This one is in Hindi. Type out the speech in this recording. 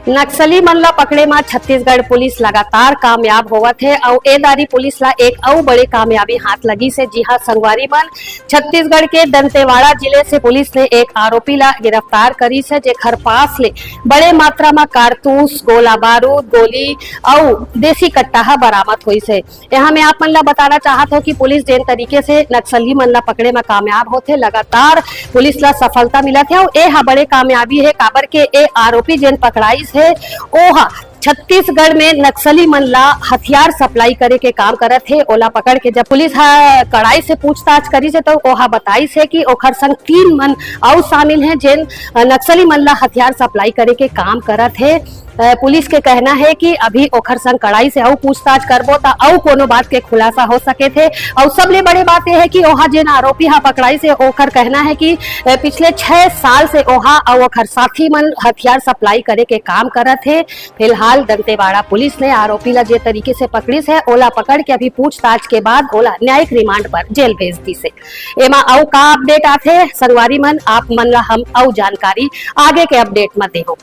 नक्सली मन ला पकड़े में छत्तीसगढ़ पुलिस लगातार कामयाब होवत है और ए दारी पुलिस ला एक और बड़े कामयाबी हाथ लगी से। जी हां संगवारी मन, छत्तीसगढ़ के दंतेवाड़ा जिले से पुलिस ने एक आरोपी ला गिरफ्तार करी से, जेकर पास ले बड़े मात्रा में कारतूस, गोला बारूद, गोली और देसी कट्टा बरामद हुई से। यहाँ में आप मन ला बताना चाहत हो कि पुलिस जिन तरीके से नक्सली मन ला पकड़े में कामयाब होते, लगातार पुलिस ला सफलता मिलत है और ए बड़े कामयाबी है। काबर के ए आरोपी जिन पकड़ाई है ओहा छत्तीसगढ़ में नक्सली मन ला हथियार सप्लाई करे के काम करत है। ओला पकड़ के जब पुलिस कड़ाई से पूछताछ करी से तो ओहा बताई से कि ओखर संग 3 मन और शामिल हैं जिन नक्सली मन ला हथियार सप्लाई करे के काम करत है। पुलिस के कहना है कि अभी ओखर संग कड़ाई से और पूछताछ करबो ता और कोनो बात के खुलासा हो सके थे। और सबले बड़ी बात यह है कि ओहा जिन आरोपी हा पकड़ाई से ओखर कहना है कि पिछले 6 साल से ओहा और ओखर साथी मन हथियार सप्लाई करे के काम करत है। फिलहाल दंतेवाड़ा पुलिस ने आरोपी ला जे तरीके से पकड़ी से ओला पकड़ के अभी पूछताछ के बाद ओला न्यायिक रिमांड पर जेल भेज दी से। एमा और का अपडेट आथे संगवारी मन, आप मन ला हम और जानकारी आगे के अपडेट में देहो।